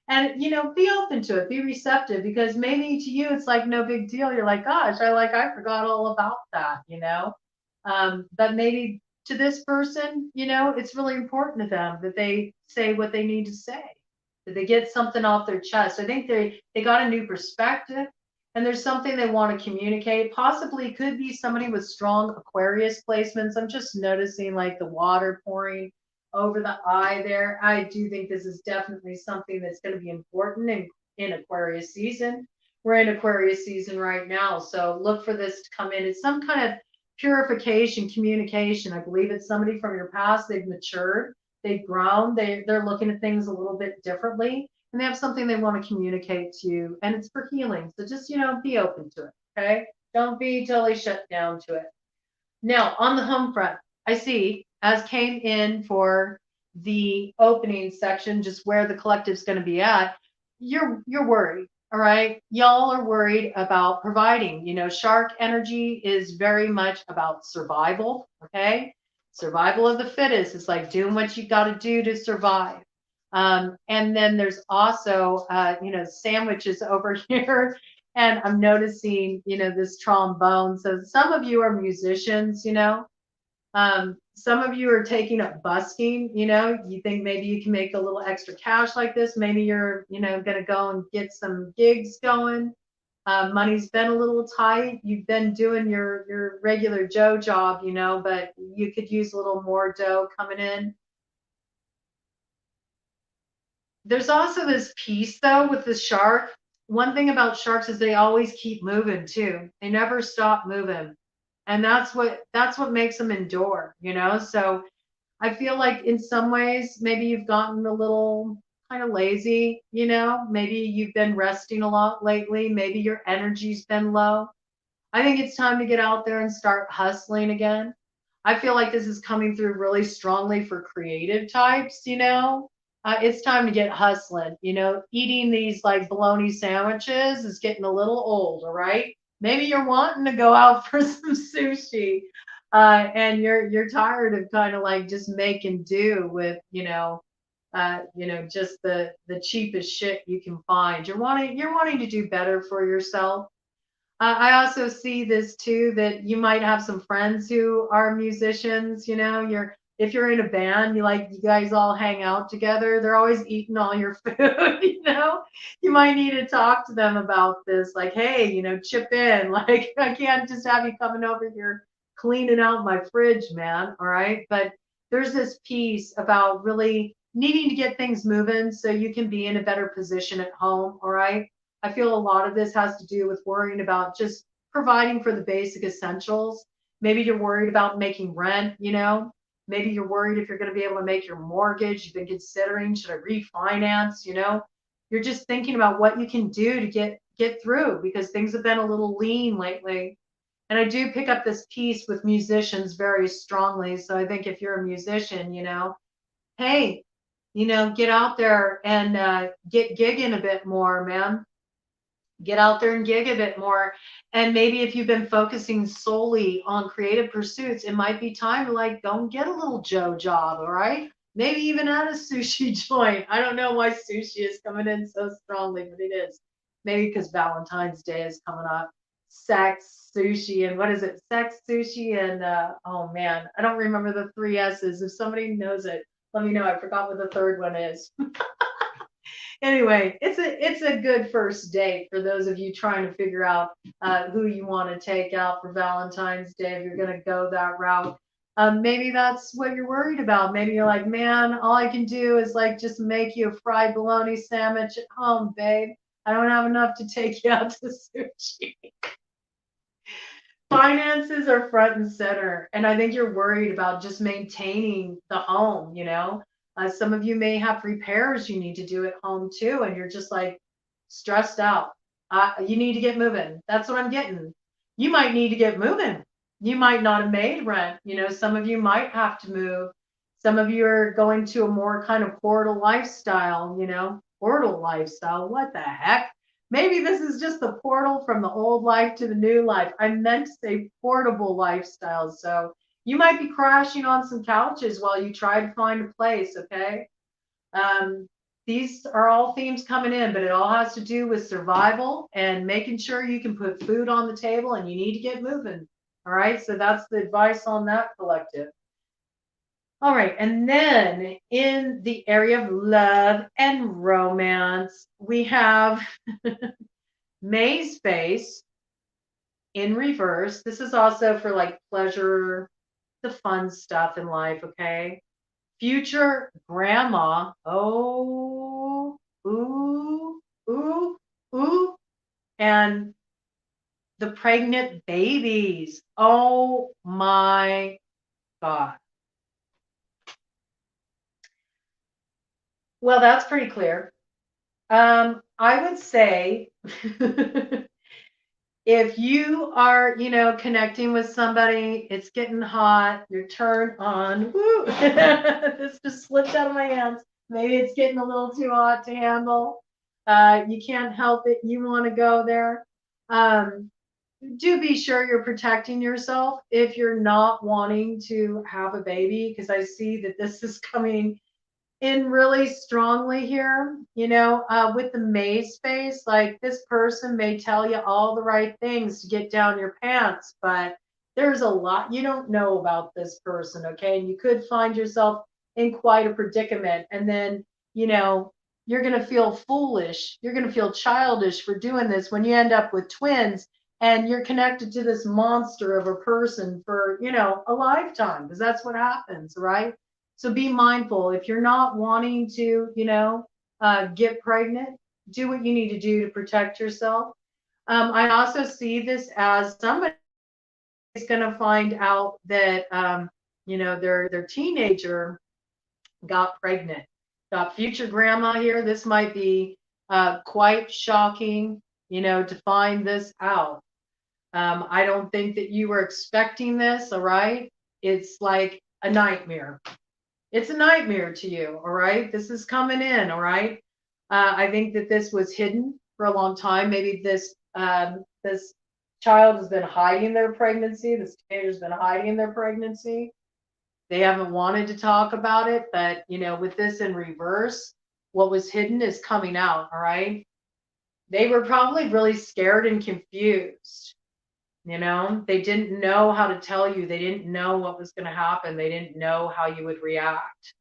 and be open to it, be receptive, because maybe to you it's like no big deal. You're like, gosh, I forgot all about that. But maybe to this person, it's really important to them that they say what they need to say, that they get something off their chest. I think they got a new perspective, and there's something they want to communicate. Possibly could be somebody with strong Aquarius placements. I'm just noticing like the water pouring over the eye there. I do think this is definitely something that's going to be important in Aquarius season. We're in Aquarius season right now, so look for this to come in. It's some kind of purification, communication. I believe it's somebody from your past. They've matured, they've grown, they're looking at things a little bit differently, and they have something they want to communicate to you, and it's for healing. So just be open to it. Okay, don't be totally shut down to it. Now on the home front, I see, as came in for the opening section, just where the collective's going to be at, you're worried. All right, y'all are worried about providing. Shark energy is very much about survival. Okay, survival of the fittest. It's like doing what you got to do to survive. And then there's also, sandwiches over here. And I'm noticing, this trombone. So some of you are musicians. Some of you are taking up busking. You think maybe you can make a little extra cash like this. Maybe you're, going to go and get some gigs going. Money's been a little tight. You've been doing your regular Joe job, but you could use a little more dough coming in. There's also this piece though with the shark. One thing about sharks is they always keep moving too. They never stop moving. And that's what makes them endure. So I feel like in some ways maybe you've gotten a little kind of lazy. Maybe you've been resting a lot lately. Maybe your energy's been low. I think it's time to get out there and start hustling again. I feel like this is coming through really strongly for creative types. It's time to get hustling. Eating these like bologna sandwiches is getting a little old, all right? Maybe you're wanting to go out for some sushi, and you're tired of kind of like just making do with, just the cheapest shit you can find. You're wanting to do better for yourself. I also see this too, that you might have some friends who are musicians. If you're in a band, you guys all hang out together. They're always eating all your food. You might need to talk to them about this. Like, hey, chip in. Like, I can't just have you coming over here cleaning out my fridge, man. All right. But there's this piece about really needing to get things moving so you can be in a better position at home. All right. I feel a lot of this has to do with worrying about just providing for the basic essentials. Maybe you're worried about making rent. Maybe you're worried if you're going to be able to make your mortgage. You've been considering, should I refinance? You're just thinking about what you can do to get through, because things have been a little lean lately. And I do pick up this piece with musicians very strongly. So I think if you're a musician, hey, get out there and get gigging a bit more, man. Get out there and gig a bit more. And maybe if you've been focusing solely on creative pursuits, it might be time to like go and get a little Joe job. All right. maybe even at a sushi joint. I don't know why sushi is coming in so strongly, but it is. Maybe because Valentine's Day is coming up. Sex, sushi, and what is it? Sex, sushi, and oh man, I don't remember the three S's. If somebody knows it, let me know. I forgot what the third one is. Anyway, it's a good first date for those of you trying to figure out who you want to take out for Valentine's Day if you're going to go that route. Maybe that's what you're worried about. Maybe you're like, man, all I can do is like just make you a fried bologna sandwich at home, babe. I don't have enough to take you out to sushi. Finances are front and center, and I think you're worried about just maintaining the home. Some of you may have repairs you need to do at home too, and you're just like stressed out. You need to get moving. That's what I'm getting. You might need to get moving. You might not have made rent. Some of you might have to move. Some of you are going to a more kind of portal lifestyle. Portal lifestyle. What the heck? Maybe this is just the portal from the old life to the new life. I meant to say portable lifestyle. So you might be crashing on some couches while you try to find a place, okay? These are all themes coming in, but it all has to do with survival and making sure you can put food on the table, and you need to get moving. All right, so that's the advice on that collective. All right, and then in the area of love and romance, we have May's face in reverse. This is also for like pleasure, the fun stuff in life, okay? Future grandma. Oh, ooh, ooh, ooh. And the pregnant babies. Oh my God. Well, that's pretty clear. I would say if you are, connecting with somebody, it's getting hot, you're turned on. Woo! This just slipped out of my hands. Maybe it's getting a little too hot to handle. You can't help it. You want to go there. Do be sure you're protecting yourself if you're not wanting to have a baby, because I see that this is coming in really strongly here, with the maze space. Like, this person may tell you all the right things to get down your pants, but there's a lot you don't know about this person, okay? And you could find yourself in quite a predicament. And then, you're going to feel foolish. You're going to feel childish for doing this when you end up with twins and you're connected to this monster of a person for, a lifetime, because that's what happens, right? So be mindful. If you're not wanting to, get pregnant, do what you need to do to protect yourself. I also see this as somebody is going to find out that, their teenager got pregnant. Got future grandma here. This might be quite shocking, to find this out. I don't think that you were expecting this, all right? It's like a nightmare. It's a nightmare to you, all right? This is coming in, all right? I think that this was hidden for a long time. Maybe this child has been hiding their pregnancy. This teenager's been hiding their pregnancy. They haven't wanted to talk about it, but with this in reverse, what was hidden is coming out, all right? They were probably really scared and confused. They didn't know how to tell you. They didn't know what was going to happen. They didn't know how you would react.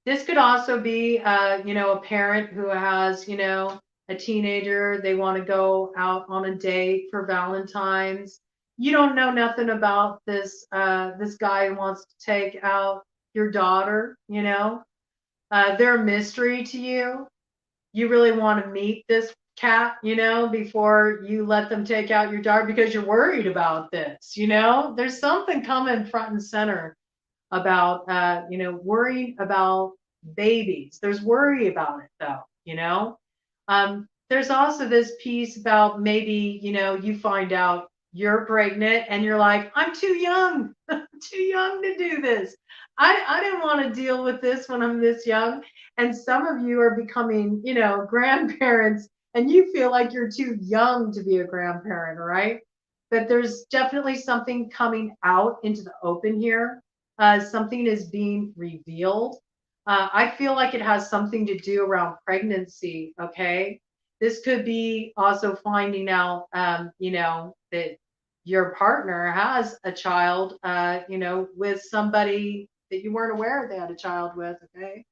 This could also be, a parent who has, a teenager. They want to go out on a date for Valentine's. You don't know nothing about this guy who wants to take out your daughter. They're a mystery to you. You really want to meet this cat, before you let them take out your daughter, because you're worried about this. There's something coming front and center about, worrying about babies. There's worry about it though, there's also this piece about maybe, you find out you're pregnant and you're like, I'm too young, too young to do this. I didn't want to deal with this when I'm this young. And some of you are becoming, grandparents, and you feel like you're too young to be a grandparent, right? But there's definitely something coming out into the open here. something is being revealed. I feel like it has something to do around pregnancy. Okay. This could be also finding out, that your partner has a child, with somebody that you weren't aware they had a child with. Okay.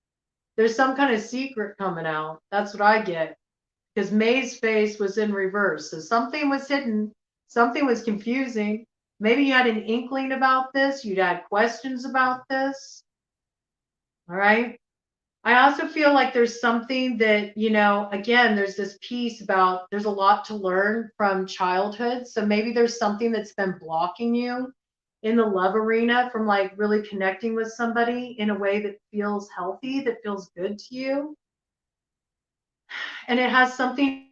There's some kind of secret coming out. That's what I get, because May's face was in reverse. So something was hidden, something was confusing. Maybe you had an inkling about this, you'd had questions about this. All right. I also feel like there's something that, again, there's this piece about there's a lot to learn from childhood. So maybe there's something that's been blocking you in the love arena from like really connecting with somebody in a way that feels healthy, that feels good to you. And it has something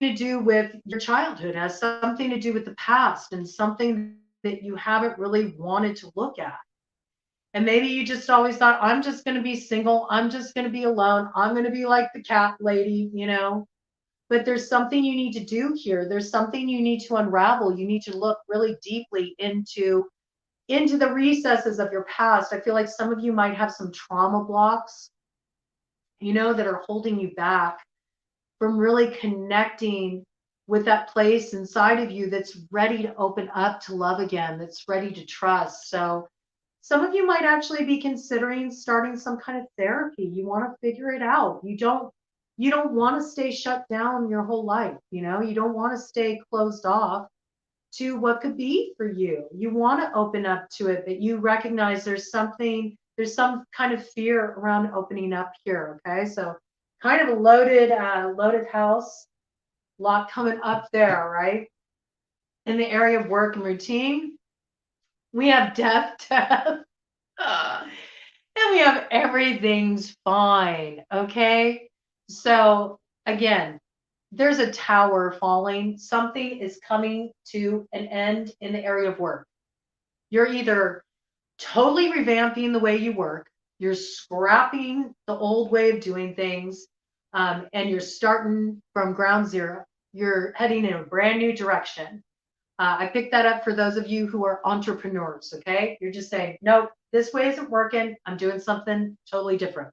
to do with your childhood, has something to do with the past and something that you haven't really wanted to look at. And maybe you just always thought, I'm just going to be single. I'm just going to be alone. I'm going to be like the cat lady. But there's something you need to do here. There's something you need to unravel. You need to look really deeply into the recesses of your past. I feel like some of you might have some trauma blocks, that are holding you back from really connecting with that place inside of you that's ready to open up to love again, that's ready to trust. So some of you might actually be considering starting some kind of therapy. You want to figure it out. You don't want to stay shut down your whole life. You don't want to stay closed off to what could be for you. You want to open up to it, but you recognize there's some kind of fear around opening up here. Okay. So kind of a loaded house, lot coming up there, right? In the area of work and routine, we have death, and we have everything's fine. Okay. So again, there's a tower falling. Something is coming to an end in the area of work. You're either totally revamping the way you work, you're scrapping the old way of doing things, and you're starting from ground zero. You're heading in a brand new direction. I picked that up for those of you who are entrepreneurs. Okay. You're just saying, nope, this way isn't working. I'm doing something totally different.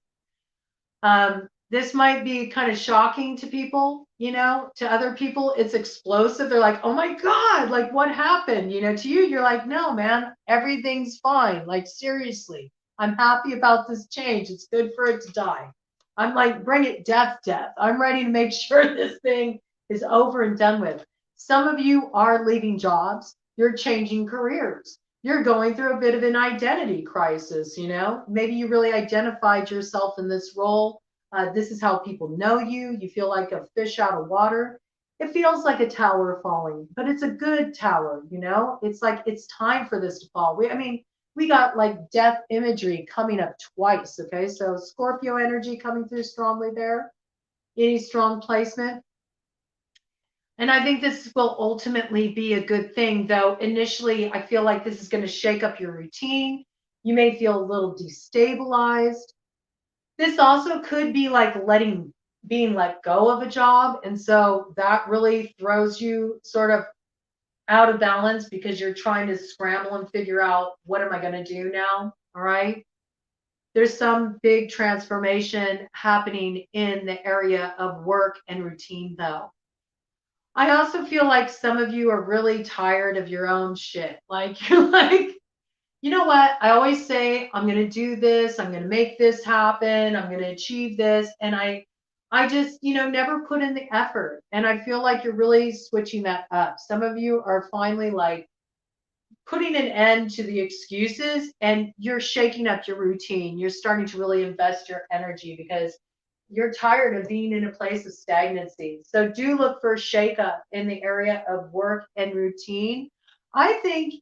This might be kind of shocking to people, to other people, it's explosive. They're like, oh my God, like what happened? To you, you're like, no, man, everything's fine. Like, seriously, I'm happy about this change. It's good for it to die. I'm like, bring it, death. I'm ready to make sure this thing is over and done with. Some of you are leaving jobs, you're changing careers. You're going through a bit of an identity crisis, Maybe you really identified yourself in this role. This is how people know you. You feel like a fish out of water. It feels like a tower falling, but it's a good tower, It's like it's time for this to fall. We got like death imagery coming up twice, okay? So Scorpio energy coming through strongly there. Any strong placement. And I think this will ultimately be a good thing, though initially I feel like this is going to shake up your routine. You may feel a little destabilized. This also could be like being let go of a job. And so that really throws you sort of out of balance because you're trying to scramble and figure out, what am I going to do now? All right. There's some big transformation happening in the area of work and routine, though. I also feel like some of you are really tired of your own shit. Like, you're like, you know what? I always say, I'm going to do this. I'm going to make this happen. I'm going to achieve this. And I just, never put in the effort. And I feel like you're really switching that up. Some of you are finally like putting an end to the excuses, and you're shaking up your routine. You're starting to really invest your energy because you're tired of being in a place of stagnancy. So do look for a shakeup in the area of work and routine. I think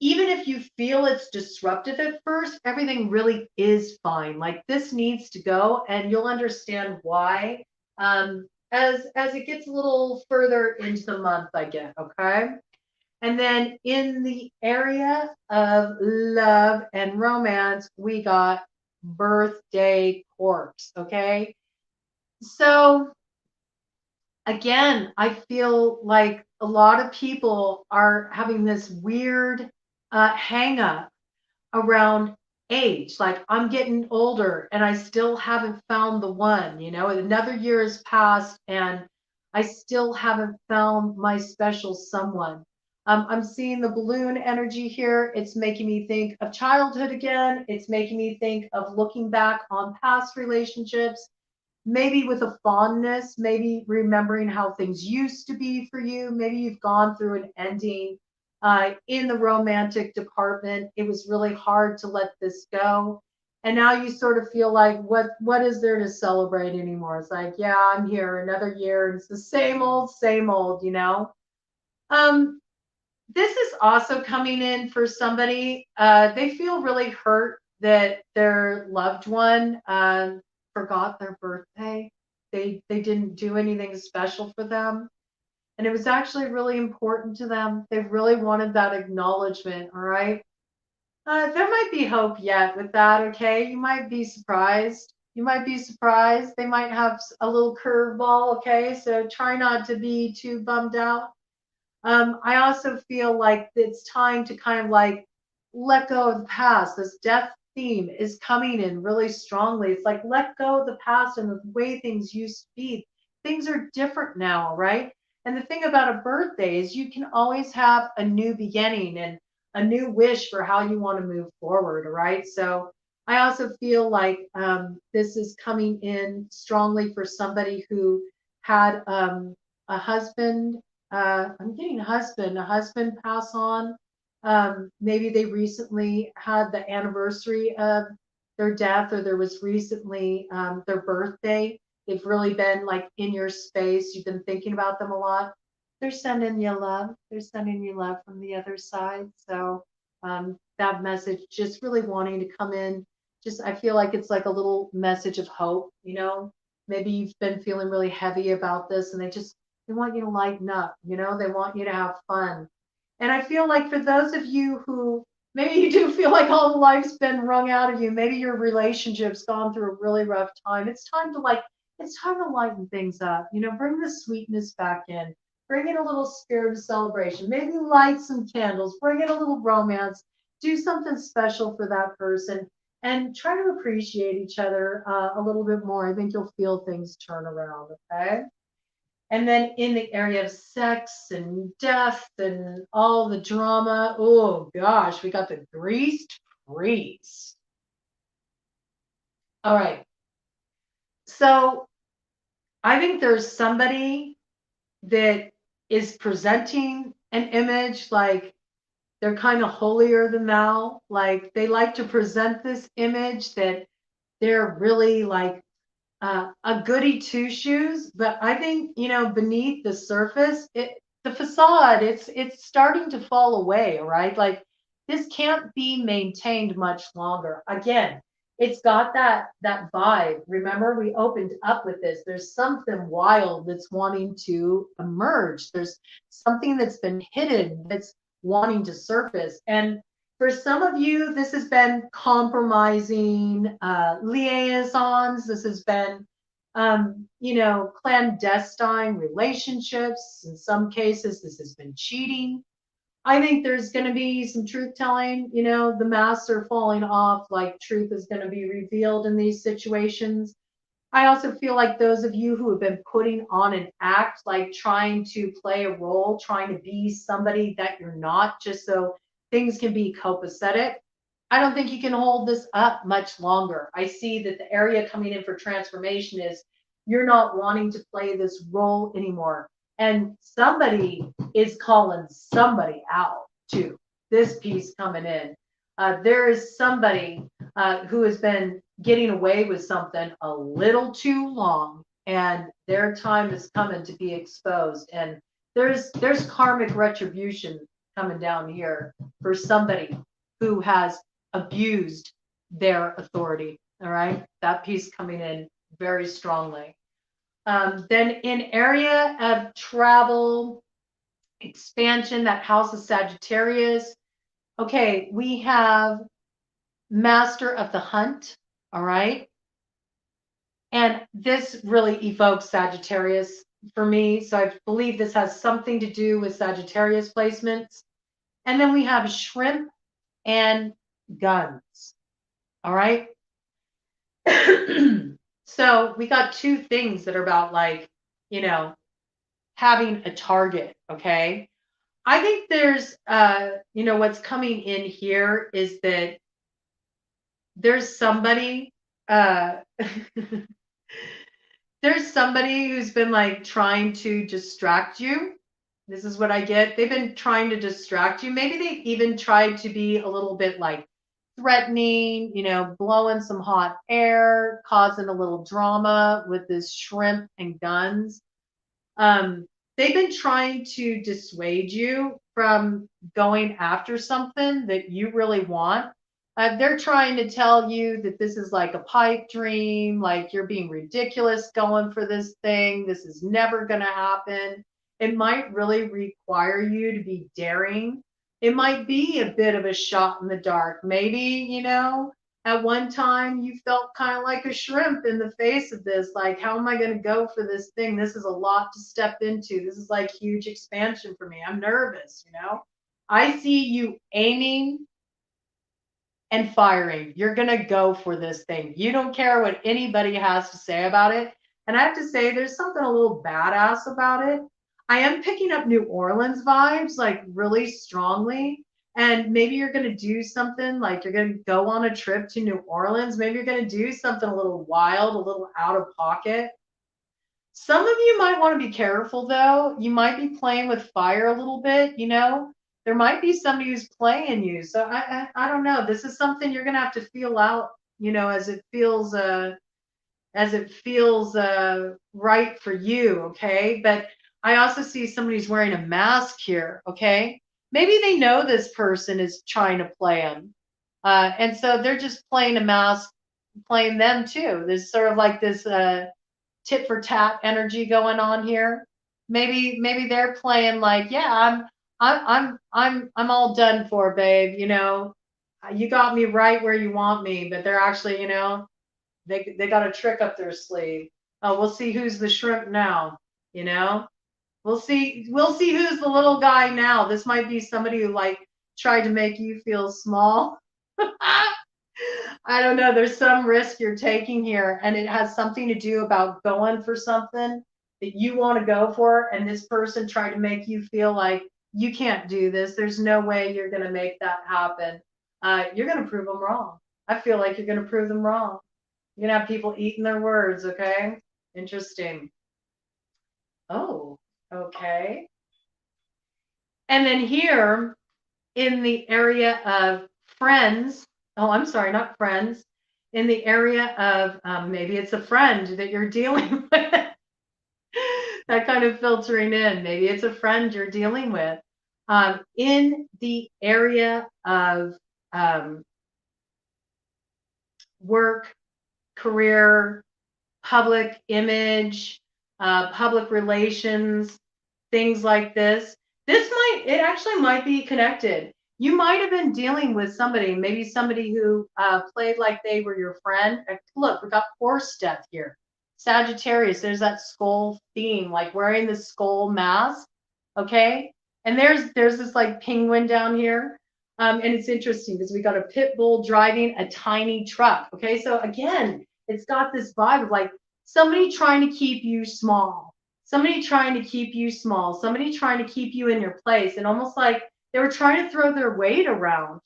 even if you feel it's disruptive at first, everything really is fine. Like, this needs to go, and you'll understand why as it gets a little further into the month, I get. Okay. And then in the area of love and romance, we got birthday corpse. Okay. So again, I feel like a lot of people are having this weird hang up around age. Like I'm getting older and I still haven't found the one, another year has passed and I still haven't found my special someone. I'm seeing the balloon energy here. It's making me think of childhood again. It's making me think of looking back on past relationships, maybe with a fondness, maybe remembering how things used to be for you. Maybe you've gone through an ending in the romantic department. It was really hard to let this go. And now you sort of feel like, what is there to celebrate anymore? It's like, yeah, I'm here another year. And it's the same old. Um, this is also coming in for somebody. They feel really hurt that their loved one forgot their birthday. They didn't do anything special for them. And it was actually really important to them. They really wanted that acknowledgement, all right? There might be hope yet with that, okay? You might be surprised. You might be surprised. They might have a little curveball, okay? So try not to be too bummed out. I also feel like it's time to kind of like let go of the past. This death theme is coming in really strongly. It's like let go of the past and the way things used to be. Things are different now, right? And the thing about a birthday is you can always have a new beginning and a new wish for how you want to move forward, right? So I also feel like this is coming in strongly for somebody who had a husband. I'm getting a husband pass on. Maybe they recently had the anniversary of their death, or there was recently their birthday. They've really been like in your space. You've been thinking about them a lot. They're sending you love. They're sending you love from the other side. So that message just really wanting to come in. Just, I feel like it's like a little message of hope. Maybe you've been feeling really heavy about this and they want you to lighten up, they want you to have fun. And I feel like for those of you who maybe you do feel like all the life's been wrung out of you, maybe your relationship's gone through a really rough time. It's time to lighten things up, bring the sweetness back in, bring in a little spirit of celebration, maybe light some candles, bring in a little romance, do something special for that person and try to appreciate each other a little bit more. I think you'll feel things turn around, okay? And then in the area of sex and death and all the drama, oh gosh, we got the greased priest. All right. So I think there's somebody that is presenting an image like they're kind of holier than thou. Like they like to present this image that they're really like a goody two shoes, but I think beneath the surface, the facade, it's starting to fall away, right? Like this can't be maintained much longer. Again, it's got that vibe. Remember, we opened up with this. There's something wild that's wanting to emerge. There's something that's been hidden that's wanting to surface, and for some of you, this has been compromising liaisons. This has been, clandestine relationships. In some cases, this has been cheating. I think there's going to be some truth telling. The masks are falling off, like truth is going to be revealed in these situations. I also feel like those of you who have been putting on an act, like trying to play a role, trying to be somebody that you're not, just so things can be copacetic. I don't think you can hold this up much longer. I see that the area coming in for transformation is you're not wanting to play this role anymore. And somebody is calling somebody out too. This piece coming in. There is somebody who has been getting away with something a little too long, and their time is coming to be exposed. And there's karmic retribution coming down here for somebody who has abused their authority. All right, that piece coming in very strongly. Then in area of travel, expansion, that house of Sagittarius. Okay, we have Master of the Hunt, all right? And this really evokes Sagittarius for me. So I believe this has something to do with Sagittarius placements. And then we have Shrimp. And guns. All right. So we got two things that are about like, you know, having a target. Okay. I think there's, what's coming in here is that there's somebody, uh, there's somebody who's been like trying to distract you. This is what I get. They've been trying to distract you. Maybe they've even tried to be a little bit like threatening, blowing some hot air, causing a little drama with this shrimp and guns. Um, they've been trying to dissuade you from going after something that you really want. They're trying to tell you that this is like a pipe dream, like you're being ridiculous going for this thing. This is never going to happen. It might really require you to be daring. It might be a bit of a shot in the dark. Maybe, at one time you felt kind of like a shrimp in the face of this. Like, how am I going to go for this thing? This is a lot to step into. This is like huge expansion for me. I'm nervous. I see you aiming and firing. You're going to go for this thing. You don't care what anybody has to say about it. And I have to say, there's something a little badass about it. I am picking up New Orleans vibes, like really strongly. And maybe you're going to do something like you're going to go on a trip to New Orleans. Maybe you're going to do something a little wild, a little out of pocket. Some of you might want to be careful, though. You might be playing with fire a little bit, There might be somebody who's playing you. So I don't know. This is something you're going to have to feel out, as it feels right for you, okay? But I also see somebody who's wearing a mask here, okay? Maybe they know this person is trying to play them. And so they're just playing a mask, playing them too. There's sort of like this tit for tat energy going on here. Maybe they're playing like, yeah, I'm all done for, babe. You got me right where you want me, but they're actually, they got a trick up their sleeve. Oh, we'll see who's the shrimp now. We'll see who's the little guy now. This might be somebody who like tried to make you feel small. I don't know. There's some risk you're taking here, and it has something to do about going for something that you want to go for, and this person tried to make you feel like you can't do this. There's no way you're going to make that happen. You're going to prove them wrong. I feel like you're going to prove them wrong. You're going to have people eating their words, okay? Interesting. Oh, okay. And then here in the area of friends, oh, I'm sorry, not friends, in the area of maybe it's a friend that you're dealing with. That kind of filtering in. Maybe it's a friend you're dealing with. In the area of work, career, public image, public relations, things like this. It actually might be connected. You might have been dealing with somebody, maybe somebody who played like they were your friend. Look, we got horse death here. Sagittarius, there's that skull theme, like wearing the skull mask, okay? And there's this like penguin down here. And it's interesting because we got a pit bull driving a tiny truck, okay? So again, it's got this vibe of like somebody trying to keep you small, somebody trying to keep you small, somebody trying to keep you in your place, and almost like they were trying to throw their weight around,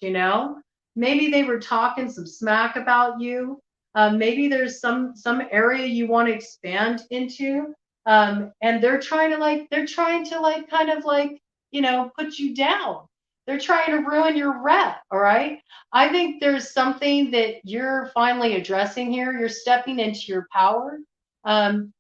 Maybe they were talking some smack about you. Maybe there's some area you want to expand into, and they're trying to kind of like, put you down. They're trying to ruin your rep, all right? I think there's something that you're finally addressing here. You're stepping into your power. I'm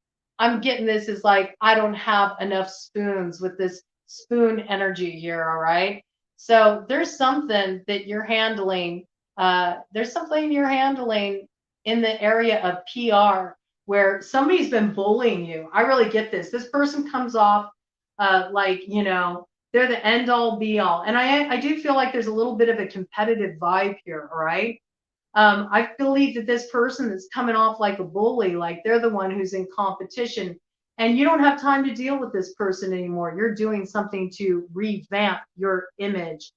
getting this as like, I don't have enough spoons with this spoon energy here, all right? So there's something that you're handling. There's something you're handling in the area of PR where somebody's been bullying you. I really get this. This person comes off like, they're the end all be all. And I do feel like there's a little bit of a competitive vibe here, all right? I believe that this person that's coming off like a bully, like they're the one who's in competition, and you don't have time to deal with this person anymore. You're doing something to revamp your image.